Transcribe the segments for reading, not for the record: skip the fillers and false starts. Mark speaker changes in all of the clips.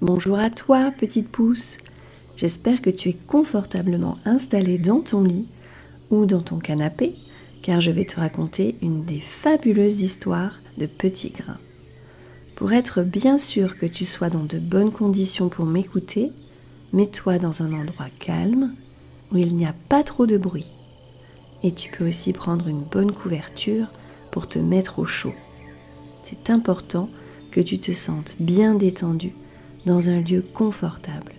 Speaker 1: Bonjour à toi, petite pouce. J'espère que tu es confortablement installée dans ton lit ou dans ton canapé, car je vais te raconter une des fabuleuses histoires de Petit Grain. Pour être bien sûr que tu sois dans de bonnes conditions pour m'écouter, mets-toi dans un endroit calme où il n'y a pas trop de bruit. Et tu peux aussi prendre une bonne couverture pour te mettre au chaud. C'est important que tu te sentes bien détendu dans un lieu confortable.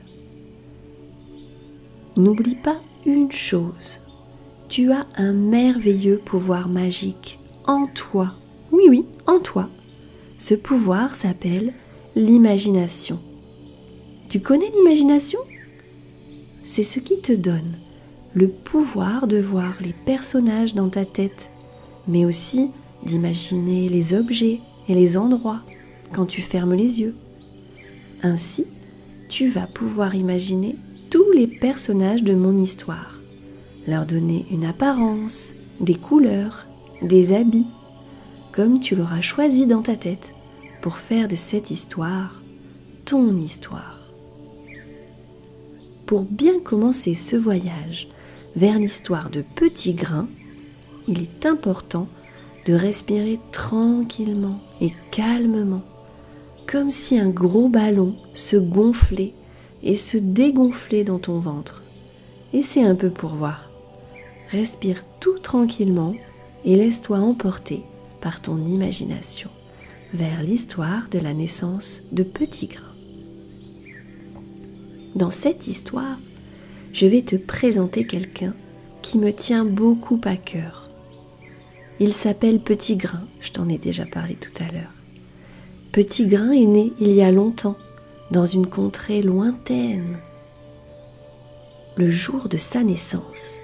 Speaker 1: N'oublie pas une chose, tu as un merveilleux pouvoir magique en toi. Oui, en toi. Ce pouvoir s'appelle l'imagination. Tu connais l'imagination? C'est ce qui te donne le pouvoir de voir les personnages dans ta tête, mais aussi d'imaginer les objets et les endroits quand tu fermes les yeux. Ainsi, tu vas pouvoir imaginer tous les personnages de mon histoire, leur donner une apparence, des couleurs, des habits, comme tu l'auras choisi dans ta tête pour faire de cette histoire ton histoire. Pour bien commencer ce voyage vers l'histoire de Petit Grain, il est important de respirer tranquillement et calmement, comme si un gros ballon se gonflait et se dégonflait dans ton ventre. Essaie un peu pour voir. Respire tout tranquillement et laisse-toi emporter par ton imagination vers l'histoire de la naissance de Petit Grain. Dans cette histoire, je vais te présenter quelqu'un qui me tient beaucoup à cœur. Il s'appelle Petit Grain, je t'en ai déjà parlé tout à l'heure. Petit Grain est né il y a longtemps, dans une contrée lointaine. Le jour de sa naissance,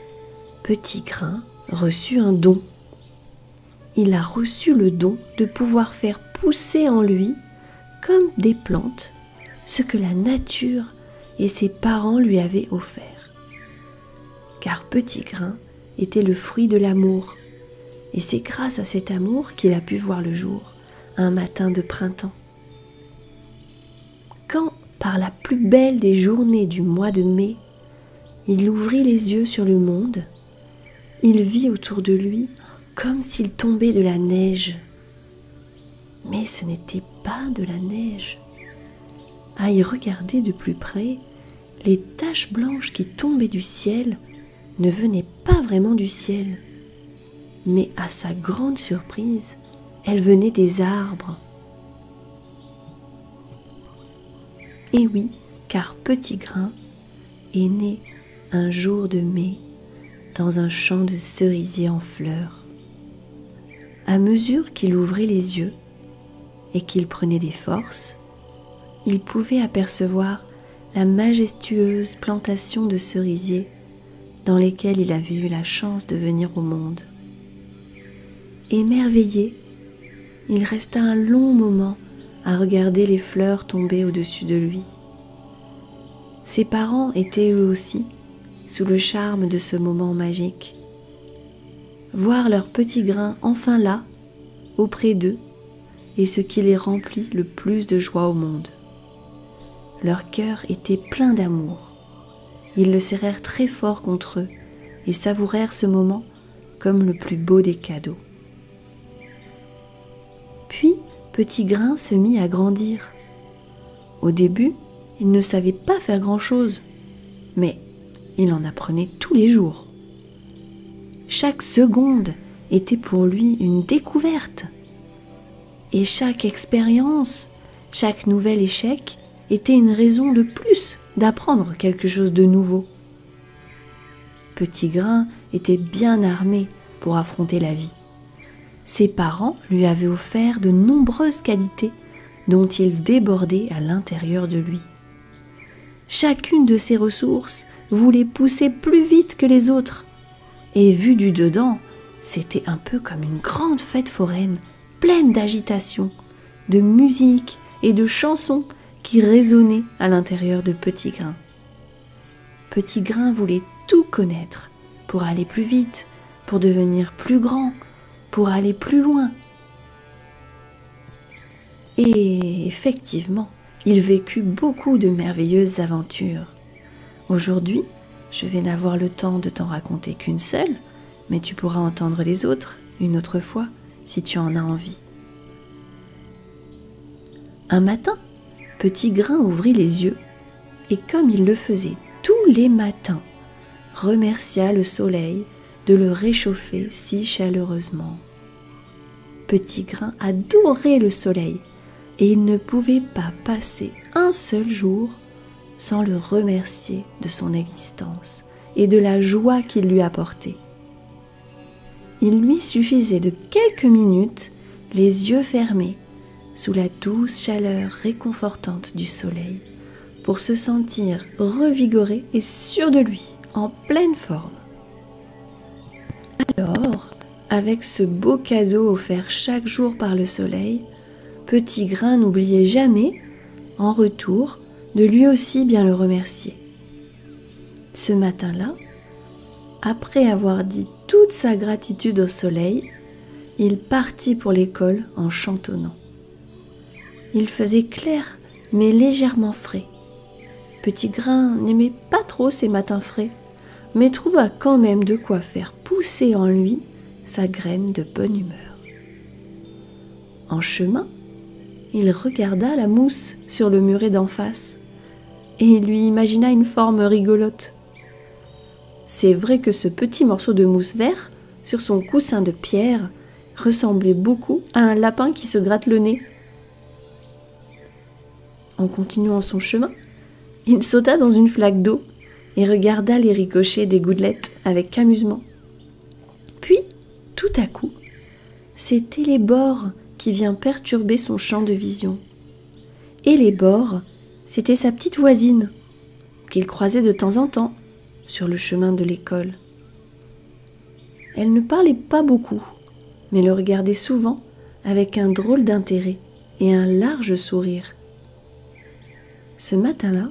Speaker 1: Petit Grain reçut un don. Il a reçu le don de pouvoir faire pousser en lui, comme des plantes, ce que la nature et ses parents lui avaient offert. Car Petit Grain était le fruit de l'amour, et c'est grâce à cet amour qu'il a pu voir le jour un matin de printemps. Quand, par la plus belle des journées du mois de mai, il ouvrit les yeux sur le monde, il vit autour de lui comme s'il tombait de la neige. Mais ce n'était pas de la neige. À y regarder de plus près, les taches blanches qui tombaient du ciel ne venaient pas vraiment du ciel, mais à sa grande surprise, elles venaient des arbres. Et oui, car Petit Grain est né un jour de mai dans un champ de cerisiers en fleurs. À mesure qu'il ouvrait les yeux et qu'il prenait des forces, il pouvait apercevoir la majestueuse plantation de cerisiers dans lesquels il avait eu la chance de venir au monde. Émerveillé, il resta un long moment à regarder les fleurs tomber au-dessus de lui. Ses parents étaient eux aussi sous le charme de ce moment magique. Voir leur Petit Grain enfin là, auprès d'eux, est ce qui les remplit le plus de joie au monde. Leur cœur était plein d'amour. Ils le serrèrent très fort contre eux et savourèrent ce moment comme le plus beau des cadeaux. Puis, Petit Grain se mit à grandir. Au début, il ne savait pas faire grand-chose, mais il en apprenait tous les jours. Chaque seconde était pour lui une découverte. Et chaque expérience, chaque nouvel échec était une raison de plus d'apprendre quelque chose de nouveau. Petit Grain était bien armé pour affronter la vie. Ses parents lui avaient offert de nombreuses qualités dont il débordait à l'intérieur de lui. Chacune de ses ressources voulait pousser plus vite que les autres. Et vu du dedans, c'était un peu comme une grande fête foraine, pleine d'agitation, de musique et de chansons qui résonnaient à l'intérieur de Petit Grain. Petit Grain voulait tout connaître pour aller plus vite, pour devenir plus grand, pour aller plus loin. Et effectivement, il vécut beaucoup de merveilleuses aventures. Aujourd'hui, je vais n'avoir le temps de t'en raconter qu'une seule, mais tu pourras entendre les autres une autre fois si tu en as envie. Un matin, Petit Grain ouvrit les yeux et comme il le faisait tous les matins, remercia le soleil de le réchauffer si chaleureusement. Petit Grain adorait le soleil et il ne pouvait pas passer un seul jour sans le remercier de son existence et de la joie qu'il lui apportait. Il lui suffisait de quelques minutes, les yeux fermés, sous la douce chaleur réconfortante du soleil, pour se sentir revigoré et sûr de lui, en pleine forme. Alors, avec ce beau cadeau offert chaque jour par le soleil, Petit Grain n'oubliait jamais, en retour, de lui aussi bien le remercier. Ce matin-là, après avoir dit toute sa gratitude au soleil, il partit pour l'école en chantonnant. Il faisait clair, mais légèrement frais. Petit Grain n'aimait pas trop ces matins frais, mais trouva quand même de quoi faire pousser en lui sa graine de bonne humeur. En chemin, il regarda la mousse sur le muret d'en face et il lui imagina une forme rigolote. C'est vrai que ce petit morceau de mousse vert sur son coussin de pierre ressemblait beaucoup à un lapin qui se gratte le nez. En continuant son chemin, il sauta dans une flaque d'eau et regarda les ricochets des gouttelettes avec amusement. Puis, tout à coup, c'est Télébore qui vient perturber son champ de vision. Télébore, c'était sa petite voisine, qu'il croisait de temps en temps sur le chemin de l'école. Elle ne parlait pas beaucoup, mais le regardait souvent avec un drôle d'intérêt et un large sourire. Ce matin-là,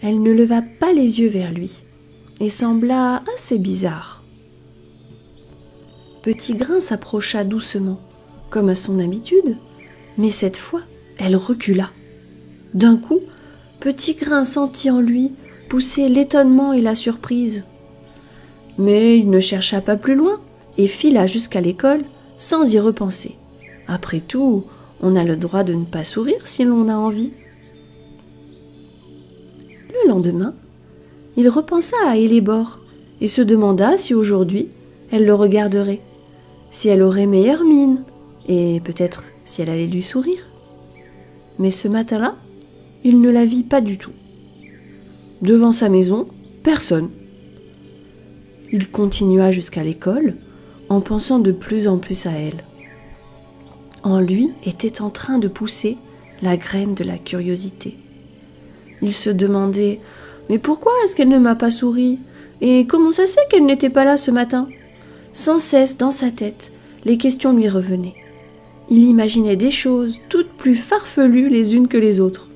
Speaker 1: elle ne leva pas les yeux vers lui et sembla assez bizarre. Petit Grain s'approcha doucement, comme à son habitude, mais cette fois, elle recula. D'un coup, Petit Grain sentit en lui pousser l'étonnement et la surprise. Mais il ne chercha pas plus loin et fila jusqu'à l'école sans y repenser. Après tout, on a le droit de ne pas sourire si l'on a envie. Le lendemain, il repensa à Télébore et se demanda si aujourd'hui elle le regarderait, si elle aurait meilleure mine et peut-être si elle allait lui sourire. Mais ce matin-là, il ne la vit pas du tout. Devant sa maison, personne. Il continua jusqu'à l'école en pensant de plus en plus à elle. En lui était en train de pousser la graine de la curiosité. Il se demandait « Mais pourquoi est-ce qu'elle ne m'a pas souri? Et comment ça se fait qu'elle n'était pas là ce matin ?» Sans cesse, dans sa tête, les questions lui revenaient. Il imaginait des choses toutes plus farfelues les unes que les autres.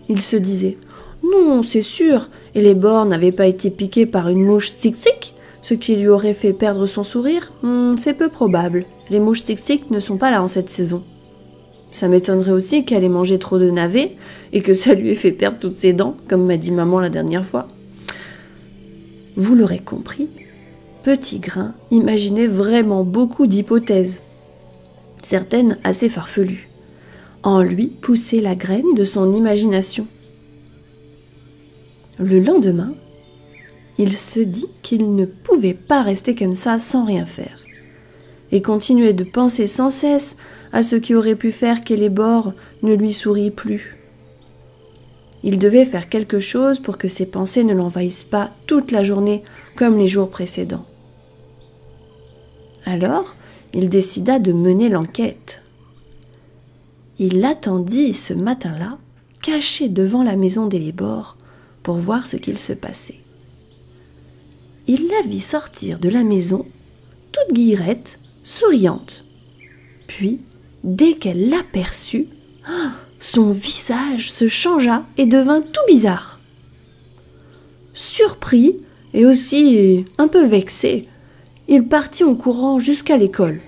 Speaker 1: Il se disait « Non, c'est sûr, Télébore n'avait pas été piquée par une mouche tic-tic, ce qui lui aurait fait perdre son sourire. C'est peu probable, les mouches tic-tic ne sont pas là en cette saison. Ça m'étonnerait aussi qu'elle ait mangé trop de navets et que ça lui ait fait perdre toutes ses dents, comme m'a dit maman la dernière fois. » Vous l'aurez compris, Petit Grain imaginait vraiment beaucoup d'hypothèses, certaines assez farfelues. En lui poussait la graine de son imagination. Le lendemain, il se dit qu'il ne pouvait pas rester comme ça sans rien faire, et continuait de penser sans cesse à ce qui aurait pu faire qu'Télébore ne lui sourit plus. Il devait faire quelque chose pour que ses pensées ne l'envahissent pas toute la journée comme les jours précédents. Alors, il décida de mener l'enquête. Il attendit ce matin-là, caché devant la maison d'Télébore, pour voir ce qu'il se passait. Il la vit sortir de la maison, toute guillerette, souriante. Puis, dès qu'elle l'aperçut, son visage se changea et devint tout bizarre. Surpris et aussi un peu vexé, il partit en courant jusqu'à l'école.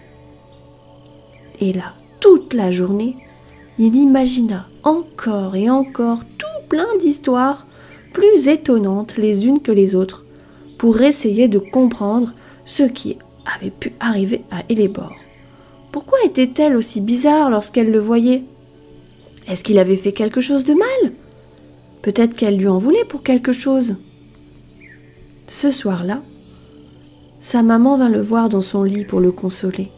Speaker 1: Et là, toute la journée, il imagina encore et encore tout plein d'histoires plus étonnantes les unes que les autres pour essayer de comprendre ce qui avait pu arriver à Eléborg. Pourquoi était-elle aussi bizarre lorsqu'elle le voyait? Est-ce qu'il avait fait quelque chose de mal? Peut-être qu'elle lui en voulait pour quelque chose. Ce soir-là, sa maman vint le voir dans son lit pour le consoler,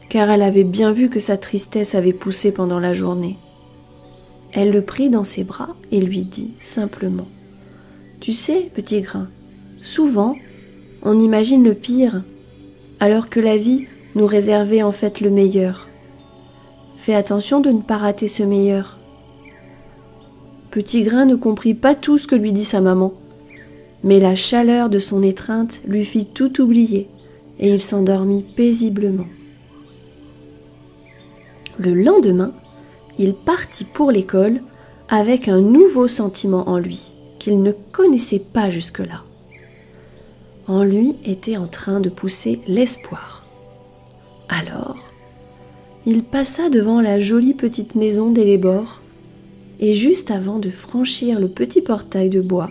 Speaker 1: car elle avait bien vu que sa tristesse avait poussé pendant la journée. Elle le prit dans ses bras et lui dit simplement: « Tu sais, petit grain, souvent, on imagine le pire, alors que la vie nous réservait en fait le meilleur. Fais attention de ne pas rater ce meilleur. » Petit grain ne comprit pas tout ce que lui dit sa maman, mais la chaleur de son étreinte lui fit tout oublier et il s'endormit paisiblement. Le lendemain, il partit pour l'école avec un nouveau sentiment en lui qu'il ne connaissait pas jusque-là. En lui était en train de pousser l'espoir. Alors, il passa devant la jolie petite maison d'Eléborg et juste avant de franchir le petit portail de bois,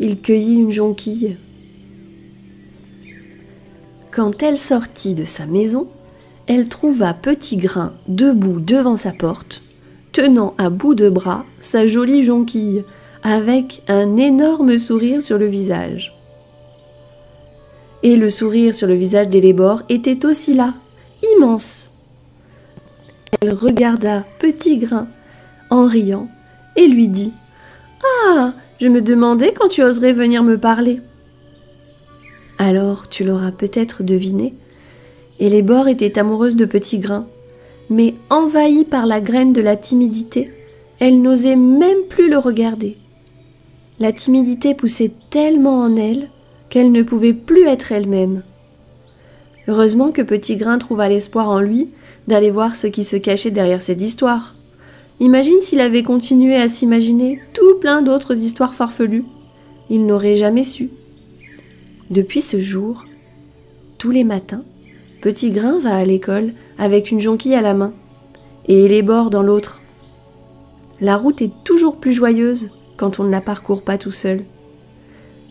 Speaker 1: il cueillit une jonquille. Quand elle sortit de sa maison, elle trouva Petit Grain debout devant sa porte, tenant à bout de bras sa jolie jonquille, avec un énorme sourire sur le visage. Et le sourire sur le visage d'Eléborg était aussi là, immense. Elle regarda Petit Grain en riant et lui dit: « Ah, je me demandais quand tu oserais venir me parler. » Alors, tu l'auras peut-être deviné, Eléborg était amoureuse de Petit Grain, mais envahie par la graine de la timidité, elle n'osait même plus le regarder. La timidité poussait tellement en elle qu'elle ne pouvait plus être elle-même. Heureusement que Petit Grain trouva l'espoir en lui d'aller voir ce qui se cachait derrière cette histoire. Imagine s'il avait continué à s'imaginer tout plein d'autres histoires farfelues. Il n'aurait jamais su. Depuis ce jour, tous les matins, Petit Grain va à l'école avec une jonquille à la main et Eléborg dans l'autre. La route est toujours plus joyeuse quand on ne la parcourt pas tout seul.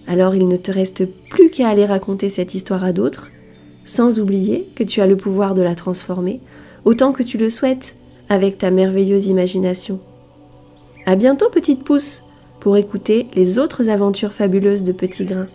Speaker 1: Alors il ne te reste plus qu'à aller raconter cette histoire à d'autres, sans oublier que tu as le pouvoir de la transformer autant que tu le souhaites avec ta merveilleuse imagination. À bientôt, petite pouce, pour écouter les autres aventures fabuleuses de Petit Grain.